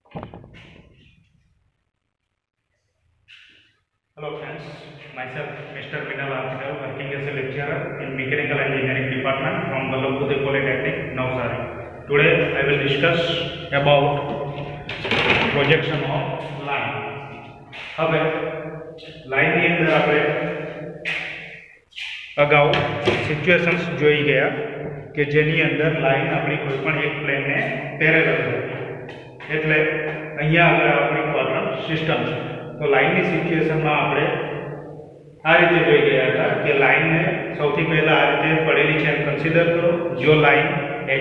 Hello friends, myself Mr. Minal Artikal, working as a lecturer in Mechanical Engineering Department from Vallabhbhai Polytechnic, Navsari. Today I will discuss about projection of line. હવે લાઈનની અંદર આપણે અગાઉ situations જોઈ ગયા કે જેની અંદર લાઈન આપણી કોઈ પણ એક પ્લેનને પેરેલલ હોય, એટલે અહીંયા આગળ આપણી ક્વાડ્રન્ટ સિસ્ટમ છે. તો લાઈનની સિચ્યુએશનમાં આપણે આ રીતે જોઈ ગયા હતા કે લાઈનને સૌથી પહેલાં આ રીતે પડેલી છે એમ કન્સિડર કરો. જો લાઈન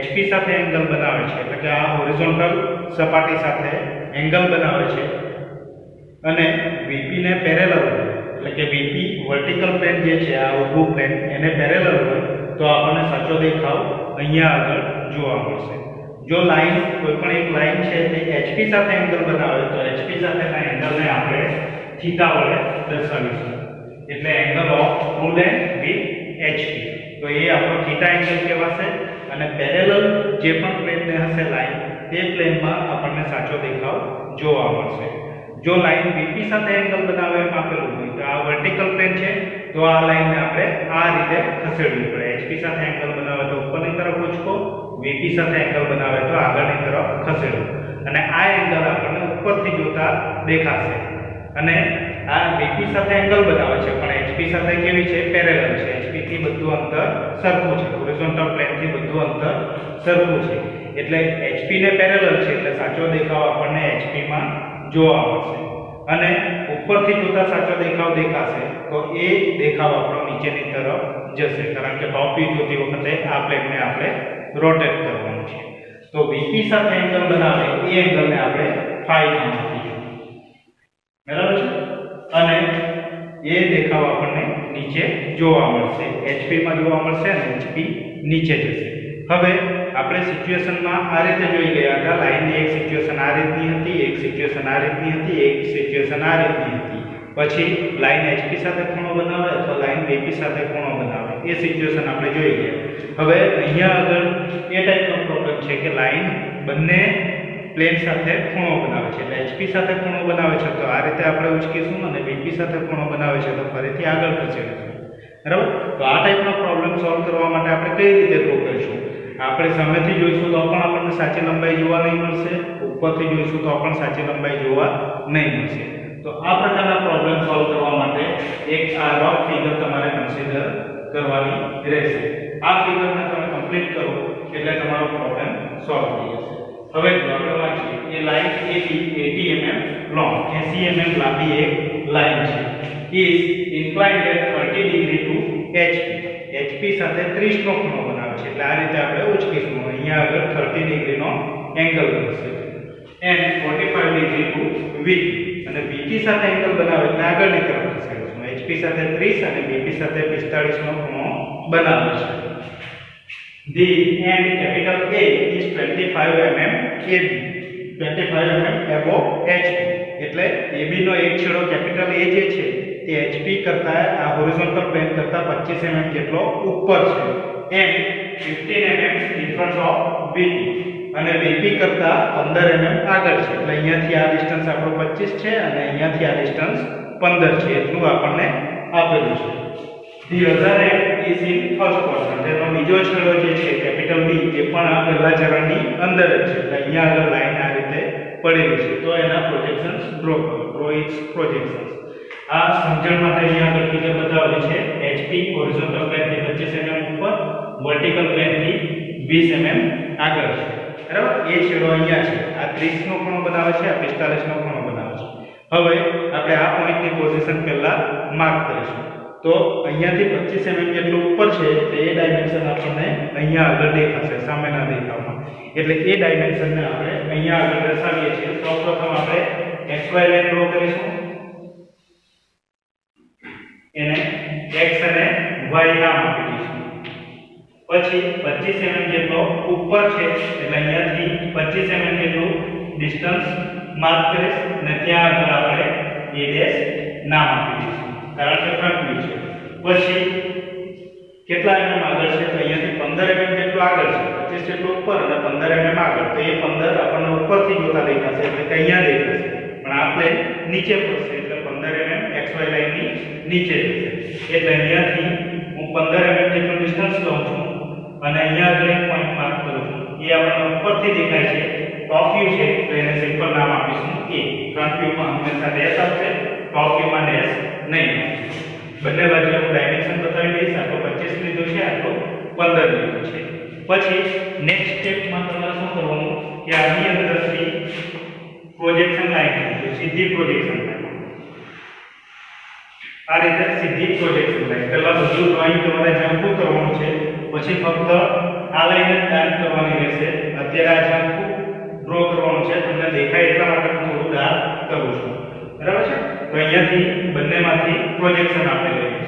HP સાથે એંગલ બનાવે છે, એટલે કે આ હોરિઝોન્ટલ સપાટી સાથે એંગલ બનાવે છે અને VP ને પેરેલલ હોય, એટલે કે VP વર્ટિકલ પ્લેન જે છે આ ઊભું પ્લેન એને પેરેલલ હોય, તો આપણને સાચો દેખાવ અહીંયા આગળ જોવા મળશે. જો લાઈન કોઈ પણ એક લાઈન છે તે HP સાથે એંગલ બનાવે તો HP સાથેના એંગલને આપણે થીટા વડે દર્શાવીશું, એટલે angle of true length with HP. તો એ આપણો થીટા એંગલ કહેવાશે અને પેરેલલ જે પણ પ્લેનને હશે લાઈન તે પ્લેનમાં આપણને સાચો દેખાવ જોવા મળશે. જો લાઈન VP સાથે એંગલ બનાવે એમ આપેલું હોય તો આ વર્ટિકલ પ્લેન છે, તો આ લાઈનને આપણે આ રીતે ખસેડવી પડે. HP સાથે એંગલ બનાવે તો ઉપરની તરફ ઉચકો, VP સાથે એંગલ બનાવે તો આગળની તરફ ખસેડો, અને આ એંગલ આપણને ઉપરથી જોતા દેખાશે. અને આ VP સાથે એંગલ બનાવે છે પણ HP સાથે કેવી છે? પેરેલલ છે. HP થી બધું અંતર સરખું છે, હોરિઝોન્ટલ પ્લેન થી બધું અંતર સરખું છે, એટલે HP ને પેરેલલ છે, એટલે સાચો દેખાવ આપણને HP માં જોવા મળશે. અને ઉપરથી જોતા સાચો દેખાવ દેખાશે તો એ દેખાવ આપણો નીચેની તરફ જશે, કારણ કે ટોપ વ્યૂ જોતી વખતે આ પ્લેનને આપણે રોટેટ કરવાનું છે. તો VP સાથે એંગલ બનાવે એ એંગલને આપણે ફાઈ નામ આપીશું, બરાબર છે. અને એ દેખાવ આપણને નીચે જોવા મળશે, HP માં જોવા મળશે અને HP નીચે જશે. હવે આપણે સિચ્યુએશનમાં આ રીતે જોઈ ગયા હતા. લાઈનની એક સિચ્યુએશન આ રીતની હતી, એક સિચ્યુએશન આ રીતની હતી, એક સિચ્યુએશન આ રીતની હતી. પછી લાઈન HP સાથે ખૂણો બનાવે અથવા લાઈન VP સાથે ખૂણો બનાવે, એ સિચ્યુએશન આપણે જોઈ ગયા. હવે અહીંયા આગળ એ ટાઈપનો પ્રોબ્લેમ છે કે લાઈન બંને પ્લેન સાથે ખૂણો બનાવે છે, એટલે HP સાથે ખૂણો બનાવે છે તો આ રીતે આપણે ઉચકીશું, અને VP સાથે ખૂણો બનાવે છે તો ફરીથી આગળ ખસેડીશું, બરાબર. તો આ ટાઈપનો પ્રોબ્લેમ સોલ્વ કરવા માટે આપણે કઈ રીતે ડ્રો કરીશું? આપણે સામેથી જોઈશું તો પણ આપણને સાચી લંબાઈ જોવા નહીં મળશે, ઉપરથી જોઈશું તો પણ સાચી લંબાઈ જોવા નહીં મળશે. તો આ પ્રકારના પ્રોબ્લેમ સોલ્વ કરવા માટે એક આ રફ ફિગર તમારે કન્સિડર કરવાની રહેશે. આ ફિગરને તમે કમ્પ્લીટ કરો એટલે તમારો પ્રોબ્લેમ સોલ્વ થઈ જશે. હવે જો આપણે વાંચીએ, એ line AB 80 mm long, 80 mm લાંબી એક લાઈન છે, is inclined at 30 degree to HP. HP સાથે 30 નો ખૂણો બનાવે છે, એટલે આ રીતે આપણે ઉચકીશું. અહીંયા આગળ 30 ડિગ્રીનો એંગલ બનશે and 45 degree to VP. અને VP સાથે એંગલ બનાવે એટલે આગળની તરફ ખસેડીશું. HP સાથે 30 અને VP સાથે 45 નો ખૂણો બનાવે છે. The end capital A is 25 mm AB, 25 mm above HP. એટલે AB નો એક છેડો કેપિટલ A જે છે તે HP કરતા આ હોરિઝોન્ટલ પ્લેન કરતા 25 mm જેટલો ઉપર છે, and 15 mm in front of VP. અને VP કરતા 15 mm આગળ છે, એટલે અહીંયાથી આ ડિસ્ટન્સ આપણો 25 છે અને અહીંયાથી આ ડિસ્ટન્સ 15 છે, એટલું આપણને આપેલું છે. The other end is in first quadrant. તેનો બીજો છેડો જે છે કેપિટલ B એ પણ આ પહેલા ચરણની અંદર જ છે, એટલે અહીંયા આગળ લાઈન આ રીતે પડેલી છે. તો એના પ્રોજેક્શન્સ ડ્રો કરો. Draw its projections. આ સમજણ માટે અહીંયા આગળ ફિગર બતાવેલી છે. HP હોરિઝોન્ટલ પ્લેન થી 25 mm ઉપર, વર્ટિકલ પ્લેન થી 20 mm આગળ છે, બરાબર. એ છેડો અહીંયા છે, આ 30 નો ખૂણો બનાવે છે, આ 45 નો ખૂણો બનાવે છે. હવે આપણે આ પોઈન્ટની પોઝિશન પહેલા માર્ક કરીશું. તો અહીંયાથી 25 mm જેટલું ઉપર છે, તો એ ડાયમેન્શન આપણને અહીંયા આગળ દેખાશે સામેના દેખાવમાં, એટલે એ ડાયમેન્શનને આપણે અહીંયા આગળ દર્શાવીએ છીએ. સૌપ્રથમ આપણે XY લાઈન ડ્રો કરીશું, એને X અને Y નામ આપી દઈશું. પછી 25 mm જેટલો ઉપર છે, એટલે અહીંયાથી 25 mm જેટલું ડિસ્ટન્સ માર્ક કરીશ અને ત્યાં આગળ આપણે A' નામ આપી દઈશું, કારણ કે ફ્રન્ટ વ્યૂ છે. પછી કેટલા mm આગળ છે? તો અહીંયાથી 15 mm જેટલું આગળ છે, 25 જેટલું ઉપર અને 15 mm આગળ. તો એ 15 આપણને ઉપરથી જોતા પડતા દેખાશે એટલે કે અહીંયા દેખાશે, પણ આ પ્લેન નીચે પડશે એટલે 15 mm XY લાઈનની નીચે જશે. એટલે અહીંયાથી હું 15 mm જેટલું ડિસ્ટન્સ લઉં છું અને અહીંયા આગળ એક પોઈન્ટ માર્ક કરું છું. એ આપણને ઉપરથી દેખાય છે, ટોપ વ્યૂ છે એટલે એને સિમ્પલ નામ આપીશું A. ફ્રન્ટ વ્યૂમાં હંમેશા ડેશ આવશે, ટોપ વ્યૂમાં ડેશ નહીં. બંને બાજુ હું ડાયમેન્શન બતાવી દઈશ. આ તો 25 લીધું છે, આ તો 15 લીધું છે. પછી નેક્સ્ટ સ્ટેપમાં તમારે શું કરવાનું કે આની અંદરથી પ્રોજેક્શન લાઈન સીધી પ્રોજેક્શન લાઈન આ રીતે સીધી પ્રોજેક્શન લાઈન પહેલા બધું ડ્રોઈંગ તમારે ઝાંખું કરવાનું છે, પછી ફક્ત આ લાઈન જ ડાર્ક કરવાની રહેશે. અત્યારે આ ઝાંખું ડ્રો કરવાનું છે, તમને દેખાય એટલા માટે હું થોડું ડાર્ક કરું છું, બરાબર છે. તો અહીંયાથી બંનેમાંથી પ્રોજેક્શન આપણે લઈશું.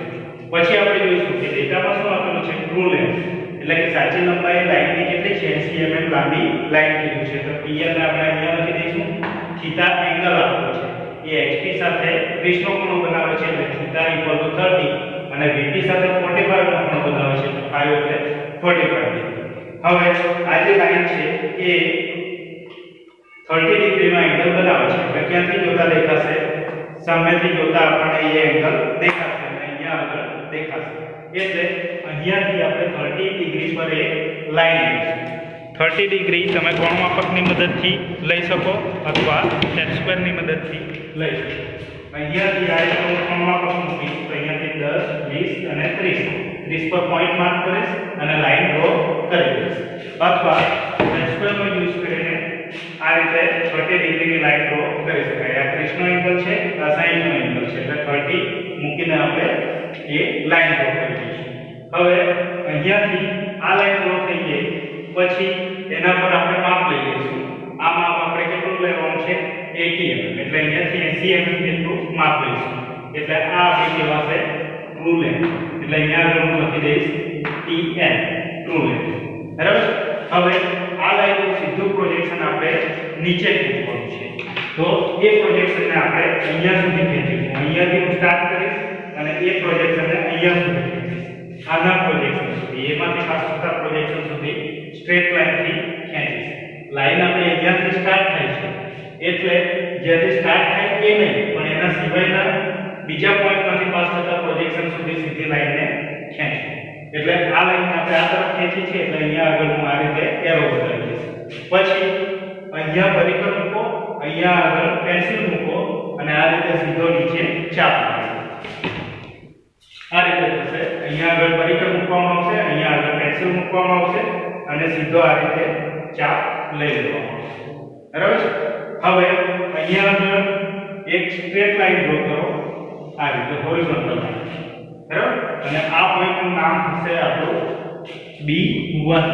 પછી આપણે જોઈશું કે ડેટામાં શું આપેલું છે, ટ્રુ લેન્થ એટલે કે સાચી લંબાઈ લાઈનની કેટલી છે, 80 mm લાંબી લાઈન કીધું છે. તો પીએલ ને આપણે અહીંયા લખી દઈશું. થીટા એંગલ આપેલો છે, એ એચપી સાથે 30 નો ખૂણો બનાવે છે એટલે થીટા = 30 અને વીપી સાથે 45 નો ખૂણો બનાવે છે તો 5 એટલે 45 ડિગ્રી. હવે આ જે લાઈન છે એ 30 ડિગ્રીનો એંગલ બનાવે છે એટલે ક્યાંથી જોતા દેખાશે, સામેથી જોતા આપણને એ એંગલ દેખાશે અને અહીંયા આગળ દેખાશે. એટલે અહીંયાથી આપણે 30 ડિગ્રી પર એક લાઈન લઈશું. 30 ડિગ્રી તમે કોણમાપકની મદદથી લઈ શકો અથવા સેટ સ્ક્વેરની મદદથી લઈ શકો. અહીંયાથી આ એક કોણમાપક મૂકીશ તો અહીંયાથી 10, 20 અને 30 પર પોઈન્ટ માર્ક કરીશ અને લાઈન ડ્રો કરી દઈશ. અથવા સેટ સ્ક્વેરનો યુઝ કરીને આ રીતે 30 ડિગ્રીની લાઈન ડ્રો કરી શકાય. આ 30 નો એંગલ છે, આ 60 નો એંગલ છે એટલે 30 મૂકીને આપણે એ લાઈન ડ્રો કરી દઈશું. હવે અહીંયાથી આ લાઈન ડ્રો થઈ ગઈ પછી એના પર આપણે માપ લઈ લઈશું. આ માપ આપણે કેટલું લેવાનું છે, 80 mm એટલે અહીંયાથી 80 mm જેટલું માપ લઈશું. એટલે આ આપણી કહેવાશે ટ્રુ લેન્થ. એટલે અહીંયા આગળ હું લખી દઈશ TN ટ્રુ લેન્થ, બરાબર. હવે આ લાઈનનું સીધું પ્રોજેક્શન આપણે નીચે મૂકવાનું છે. તો એ પ્રોજેક્શનને આપણે અહીંયા સુધી ખેંચીશું. અહીંયાથી હું સ્ટાર્ટ કરીશ અને એ પ્રોજેક્શનને અહીંયા સુધી ખેંચીશ. આના પ્રોજેક્શન સુધી, એમાંથી પાસ થતા પ્રોજેક્શન સુધી સ્ટ્રેટ લાઈનથી ખેંચીશ. લાઈન આપણે અહીંયાથી સ્ટાર્ટ થાય છે એટલે જ્યાંથી સ્ટાર્ટ થાય એ નહીં પણ એના સિવાયના બીજા પોઈન્ટમાંથી પાસ થતા પ્રોજેક્શન સુધી સીધી લાઈનને ખેંચીશું. એટલે આ લાઈન આપણે આ તરફ ખેંચી છે એટલે અહીંયા આગળ હું આ રીતે એરો બતાવી દઈશ. પછી અહીંયા પરિકર મૂકો, અહીંયા આગળ પેન્સિલ મૂકો અને આ રીતે સીધો નીચે ચાપ મારો. આ રીતે થશે. અહીંયા આગળ પરિકર મૂકવામાં આવશે, અહીંયા આગળ પેન્સિલ મૂકવામાં આવશે અને સીધો આ રીતે ચાપ લઈ લેવામાં આવશે, બરાબર છે. હવે અહીંયા આગળ એક સ્ટ્રેટ લાઈન ડ્રો કરો આ રીતે હોરિઝોન્ટલ લાઈન, બરાબર. અને આ પોઈન્ટનું નામ થશે આપણું B1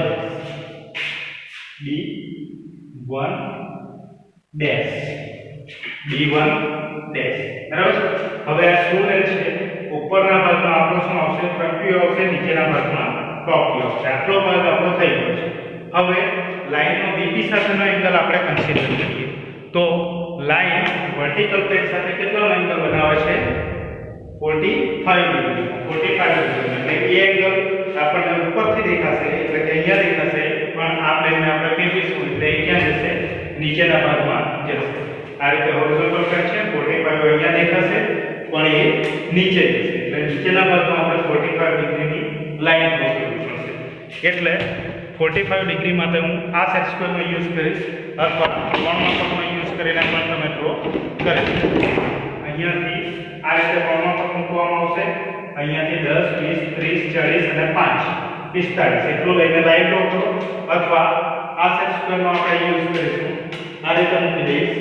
ડેશ B1 ડેશ, બરાબર. હવે આ શું લેન્થ છે, ઉપરના ભાગમાં આપણો શું આવશે, ફ્રન્ટ વ્યૂ આવશે, નીચેના ભાગમાં ટોપ વ્યૂ આવશે. આટલો ભાગ આપણો થઈ ગયો છે. હવે લાઈનનો બીપી સાથેનો એંગલ આપણે કન્સિડર કરીએ તો લાઈન વર્ટિકલ પ્લેન સાથે કેટલો એંગલ બનાવે છે, 45 ડિગ્રી. 45 ડિગ્રી એટલે એ એંગલ આપણને ઉપરથી દેખાશે એટલે કે અહીંયા દેખાશે, પણ આ પ્લેનને આપણે ફેરવીશું એટલે એ ક્યાં જશે, નીચેના ભાગમાં જશે. આ રીતે હોરિઝોન્ટલ પ્લેન છે, 45 અહીંયા દેખાશે પણ એ નીચે જશે એટલે નીચેના ભાગમાં આપણે 45 ડિગ્રીની લાઈન ડ્રો કરવી પડશે. એટલે 45 ડિગ્રી માટે હું આ સેટ સ્ક્વેરનો યુઝ કરીશ અથવા કોણમાપકનો યુઝ કરીને પણ તમે ડ્રો કરી શકો. અહીંયાથી આ રીતે કોણમાપક મૂકવામાં આવશે. અહીંયાથી 10, 20, 30, 40 અને 5, 45 એટલું લઈને લાઈન ડ્રો કરો અથવા આ સેટ સ્ક્વેરનો આપણે યુઝ કરીશું. આ રીતે મૂકી દઈશ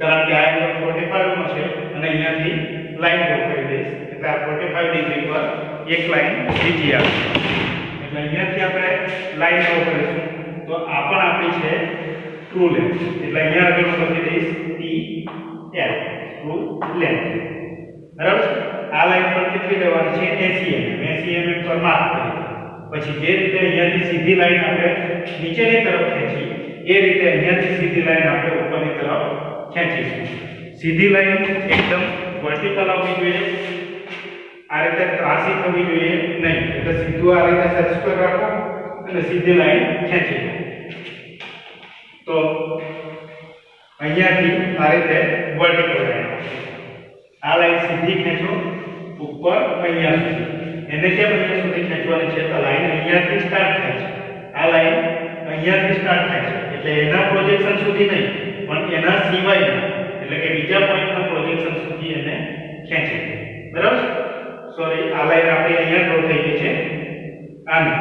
કારણ કે આ એંગલ 45 નો છે અને અહીંયાથી લાઈન ડ્રો કરી દઈશ એટલે આ 45 ડિગ્રી પર એક લાઈન બીજી આવશે. એટલે અહીંયાથી આપણે લાઈન ડ્રો કરીશું તો આ પણ આપણી છે ટ્રુ લેન્થ. એટલે અહીંયા આગળ હું લખી દઈશ TN ટ્રુ લેન્થ, બરાબર. આ લાઈન પર કેટલી લેવાની છે, 80 mm પર માર્ક કરી. પછી જે રીતે અહીંયાથી સીધી લાઈન આપણે નીચેની તરફ ખેંચી એ રીતે અહીંયાથી સીધી લાઈન આપણે ઉપરની તરફ ખેંચીશું. સીધી લાઈન એકદમ વર્ટિકલ આવવી જોઈએ, આ રીતે ત્રાસી થવી જોઈએ નહીં. એટલે સીધું આ રીતે સેટ સ્ક્વેર રાખો અને સીધી લાઈન ખેંચી લો. તો અહીંયાથી આ રીતે વર્ટિકલ લાઈન આવશે. આ લાઈન સીધી ખેંચો ઉપર અહીંયા સુધી. એને કેમ અહીંયા સુધી ખેંચવાની છે? તો લાઈન અહીંયાથી સ્ટાર્ટ થાય છે. આ લાઈન અહીંયાથી સ્ટાર્ટ થાય છે એટલે એના પ્રોજેક્શન સુધી નહીં પણ એના સિવાયના એટલે કે બીજા પોઈન્ટના પ્રોજેક્શન સુધી એને ખેંચે. બરાબર? સોરી, આ લાઈન આપણી અહીંયા ડ્રો થઈ ગઈ છે. આની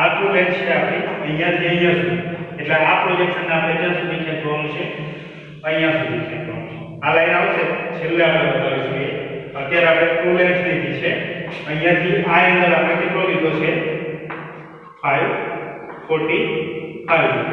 આ ટ્રુ લાઈન છે આપણી અહીંયાથી અહીંયા સુધી. એટલે આ પ્રોજેક્શન આપણે ક્યાં સુધી ખેંચવાનું છે? અહીંયા સુધી ખેંચવાનું છે. આ લાઈન આવશે છેલ્લે આપણે બતાવીશું એ. અત્યારે આપણે ટ્રુ લેન્થ લીધી છે. અહીંયાથી આ એંગલ આપણે કેટલો લીધો છે? 545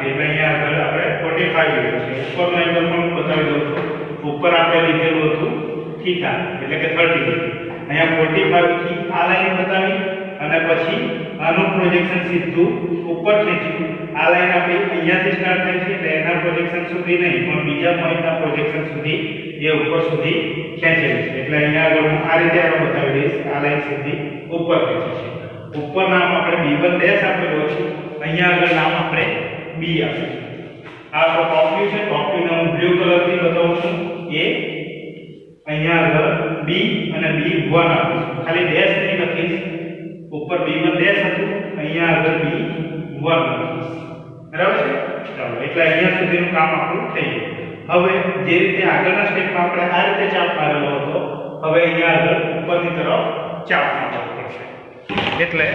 એટલે અહીંયા આગળ આપણે 45 લીધો છે. ઉપરનો એંગલ પણ બતાવી દઉં છું. ઉપર આપણે લીધેલું હતું થીટા એટલે કે 30 ડિગ્રી. અહીંયા 45 થી આ લાઈન બતાવી અને પછી આનું પ્રોજેક્શન સીધું ઉપર ખેંચ્યું. આ લાઈન આપણી અહીંયાથી સ્ટાર્ટ થાય છે એટલે એના પ્રોજેક્શન સુધી નહીં પણ બીજા પોઈન્ટના પ્રોજેક્શન સુધી એ ઉપર સુધી ખેંચેલી છે. એટલે અહીંયા આગળ હું આ રીતે આનો બતાવી દઈશ. આ લાઈન સીધી ઉપર ખેંચે છે. ઉપર નામ આપણે B1 ડેશ આપેલું છે. અહીંયા આગળ નામ આપણે B આપીશું. આ આપણો ટોપ વ્યૂ છે. ટોપ વ્યૂને હું બ્લુ કલરથી બતાવું છું. A અહીંયા આગળ B અને B1 આપીશું. ખાલી ડેશ નહીં લખીશ. ઉપર B1 ડેશ હતું, અહીંયા આગળ B1 લખીશ. બરાબર છે? ચાલો, એટલે અહીંયા સુધીનું કામ આપણું થઈ ગયું. હવે જે રીતે આગળના સ્ટેપમાં આપણે આ રીતે ચાપ મારેલો હતો, હવે અહીંયા આગળ ઉપરની તરફ ચાપ મારવાનો છે. એટલે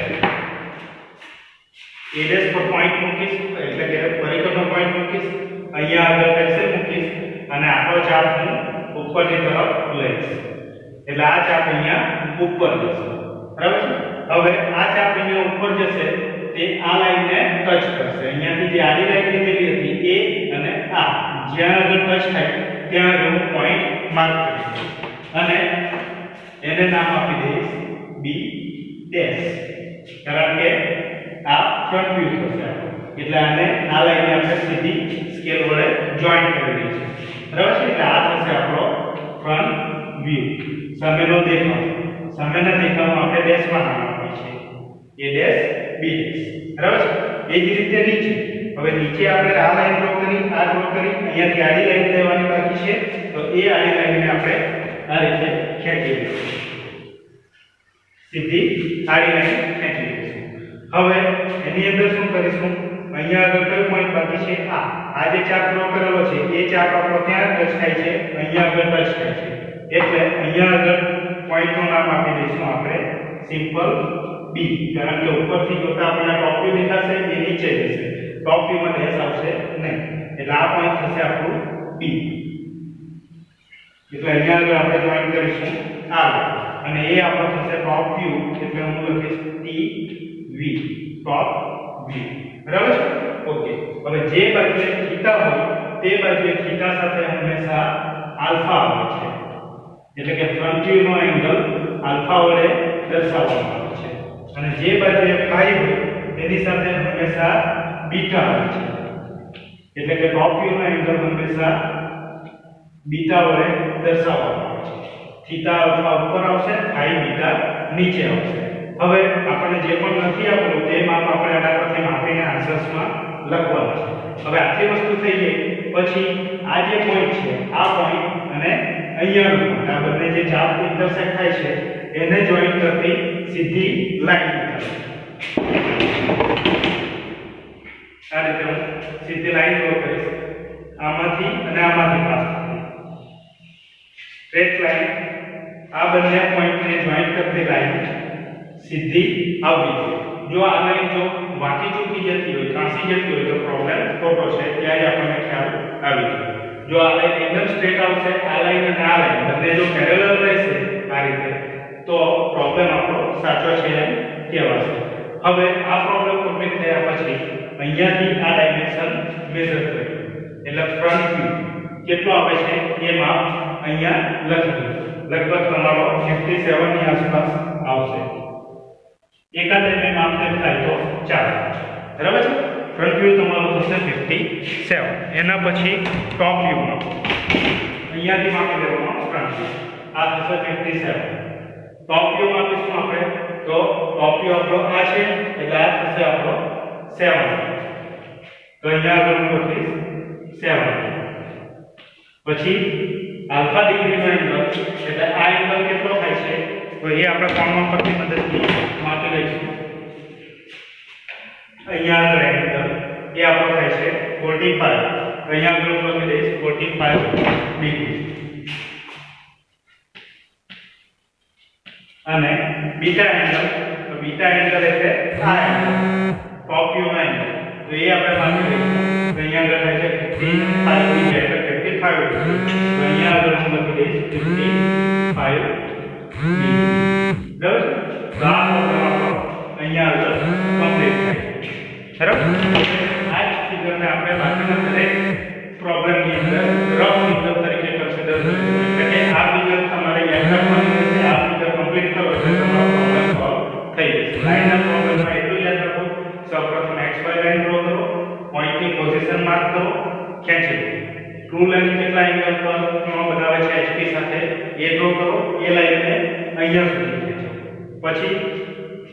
A ડેશ પર પોઈન્ટ મૂકીશ એટલે કે પરિઘનો પોઈન્ટ મૂકીશ. અહીંયા આગળ પેન્સિલ મૂકીશ અને આપણો ચાપ હું ઉપરની તરફ લઈશ. એટલે આ ચાપ અહીંયા ઉપર જશે. બરાબર છે? હવે આ ચાપ અહીંયા ઉપર જશે તે આ લાઈનને ટચ કરશે. અહીંયાથી જે આડી લાઈન લીધેલી હતી એ અને આ જ્યાં આગળ ટચ થાય ત્યાં આગળ હું પોઈન્ટ માર્ક કરીશ અને એને નામ આપી દઈશ B ડેશ. કારણ કે આ ફ્રન્ટ વ્યૂ થશે એટલે આને આ લાઈનને આપણે સીધી સ્કેલ વડે જોઈન્ટ કરી દઈશું. બરાબર છે? એટલે આ થશે આપણો ફ્રન્ટ વ્યૂ. સામેનો દેખાવ. સામેના દેખાવમાં આપણે ડેશમાં નામ આપીએ છીએ. A dash B dash. બરાબર છે? એ જ રીતે નીચે. હવે નીચે આપણે આ લાઈન ડ્રો કરી, આ ડ્રો કરી, અહીંયાથી આડી લાઈન લેવાની બાકી છે. તો એ આડી લાઈનને આપણે આ રીતે ખેંચી લઈશું. સીધી આડી લાઈન ખેંચી લઈશું. હવે એની અંદર શું કરીશું? અહીંયા આગળ કયો પોઈન્ટ બાકી છે? આ જે ચાપ ડ્રો કરેલો છે એ ચાપ આપણો ત્યાં ટચ થાય છે, અહીંયા આગળ ટચ થાય છે. એટલે અહીંયા આગળ પોઈન્ટનું નામ આપી દઈશું આપણે સિમ્પલ B. કારણ કે ઉપરથી જોતા આપણને ટોપ વ્યૂ દેખાશે, એ નીચે જશે. ટોપ વ્યૂમાં ડેશ આવશે નહીં. એટલે આ પોઈન્ટ થશે આપણું B. એટલે અહીંયા આગળ આપણે જોઈન કરીશું આ અને એ આપણો થશે ટોપ વ્યૂ. એટલે હું લખીશ TV ટોપ વ્યૂ. બરાબર છે? ઓકે. હવે જે બાજુએ થીટા હોય તે બાજુએ થીટા સાથે હંમેશા આલ્ફા આવે છે. એટલે કે ફ્રન્ટ વ્યૂ નો એંગલ આલ્ફા વડે દર્શાવવામાં આવે છે અને જે બાજુએ ફાઈ હોય તેની સાથે હંમેશા બીટા આવે છે. એટલે કે ટોપ વ્યૂ નો એંગલ હંમેશા બીટા વડે દર્શાવવામાં આવે છે. થીટા આલ્ફા ઉપર આવશે, ફાઈ બીટા નીચે આવશે. હવે આપણને જે પણ નથી આપેલું તે માપ આપણે આના પરથી માપીને આન્સર્સમાં લખવાનું છે. હવે આટલી વસ્તુ થઈ ગઈ પછી આ જે પોઈન્ટ છે આ પોઈન્ટ અને અહીંયાનું પોઈન્ટ આ બંને જે ચાપ ઇન્ટરસેક્ટ થાય છે એને જોઈન કરતી સીધી લાઈન આ રીતે હું સીધી લાઈન ડ્રો કરીશ. આમાંથી અને આમાંથી પાસ થતી સ્ટ્રેટ લાઈન આ બંને પોઈન્ટને જોઈન કરતી લાઈન સીધી આવવી જોઈએ. જો આ લાઈન જો વાંકી ચૂકી જતી હોય, ત્રાંસી જતી હોય તો પ્રોબ્લેમ ખોટો છે. ત્યાં જ આપણને ખ્યાલ આવી જાય. જો આ લાઈન એકદમ સ્ટ્રેટ આવશે, આ લાઈન અને આ લાઈન બંને જો પેરેલલ રહેશે આ રીતે તો પ્રોબ્લેમ આપણો સાચો છે એમ કહેવાશે. હવે આ પ્રોબ્લેમ કમ્પ્લીટ થયા પછી અહીંયાથી આ ડાયમેન્શન મેઝર કરીએ. એટલે ફ્રન્ટ વ્યૂ કેટલો આવે છે એ માપ અહીંયા લખી દો. લગભગ તમારો 57 ની આસપાસ આવશે. એકાદ એમએમ માપને થાય તો ચાલે. બરાબર છે? ફ્રન્ટ વ્યૂ તમારો થશે 57. એના પછી ટોપ વ્યૂ માપ અહીંયાથી માપી લેવાનો ફ્રન્ટ વ્યૂ. આ થશે 57. ટોપ વ્યૂ માપીશું આપણે તો ટોપ વ્યૂ આપણો આ છે એટલે આ થશે આપણો 7. તો અહીંયા આગળ હું લખીશ 7. પછી આલ્ફા ડિગ્રીનો એંગલ એટલે આ એંગલ કેટલો થાય છે તો એ આપણે કોણમાપ પટ્ટી મદદથી માપી લઈશું. અહીંયા આગળ એંગલ એ આપણો થાય છે 45. અહીંયા આગળ હું લખી દઈશ 45 ડિગ્રી. અને બીટા એંગલ એટલે આ એંગલ ટોપ વ્યૂ નો એંગલ તો એ આપણે માપી લઈશું. તો અહીંયા આગળ થાય છે 55 ડિગ્રી એટલે 55 ડિગ્રી. તો અહીંયા આગળ હું લખી દઈશ 55 ડિગ્રી. બરાબર? તો આ પ્રોબ્લેમ આપણો અહીંયા આગળ કમ્પ્લીટ થાય. બરાબર? આ ફિગરને આપણે બાકીના દરેક પ્રોબ્લેમની અંદર રફ ફિગર તરીકે કન્સિડર કરીશું. એટલે કે આ ફિગર તમારે યાદ રાખવાની છે. આ ફિગર કમ્પ્લીટ કરો એટલે તમારો પ્રોબ્લેમ સોલ્વ થઈ જશે. લાઈનના પ્રોબ્લેમમાં એટલું યાદ રાખો, સૌપ્રથમ XY લાઈન ડ્રો કરો, પોઈન્ટની પોઝિશન માર્ક કરો, ખેંચી લો. ટ્રુ લાઈન કેટલા એંગલ પર ખૂણો બનાવે છે HP સાથે એ ડ્રો કરો, એ લાઈનને અહીંયા સુધી ખેંચો. પછી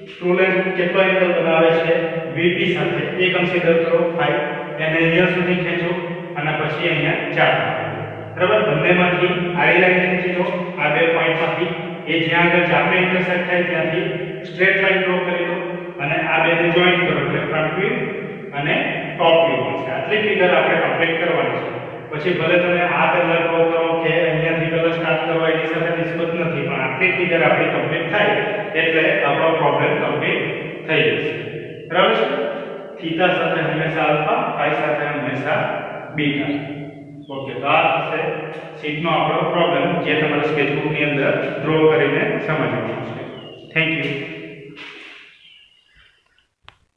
ટ્રુ લાઈન કેટલો એંગલ બનાવે છે VP સાથે એ કન્સિડર કરો 5, એને અહીંયા સુધી ખેંચો અને પછી અહીંયા 4. બરાબર? બંનેમાંથી આડી લાઈન ખેંચી લો આ બે પોઈન્ટમાંથી, એ જ્યાં આગળ ચાપને ઇન્ટરસેક્ટ થાય ત્યાંથી સ્ટ્રેટ લાઈન ડ્રો કરી લો અને આ બેને જોઈન્ટ કરો એટલે ફ્રન્ટ વ્યૂ અને ટોપ વ્યૂ મળશે. આટલી ફિગર આપણે કમ્પ્લીટ કરવાની છે. પછી ભલે તમે આ પહેલા ડ્રો કરો કે અહીંયાથી કલર સ્ટાર્ટ કરો એની સાથે નિસ્બત નથી, પણ આટલી ફિગર આપણી કમ્પ્લીટ થાય એટલે આપણો પ્રોબ્લેમ કમ્પ્લીટ થઈ જશે. બરાબર છે? થીટા સાથે હંમેશા આલ્ફા, ફાઈ સાથે હંમેશા બીટા. ઓકે, તો આ થશે શીટનો આપણો પ્રોબ્લેમ જે તમારે સ્કેચબુકની અંદર ડ્રો કરીને સમજવાનો છે. Thank you.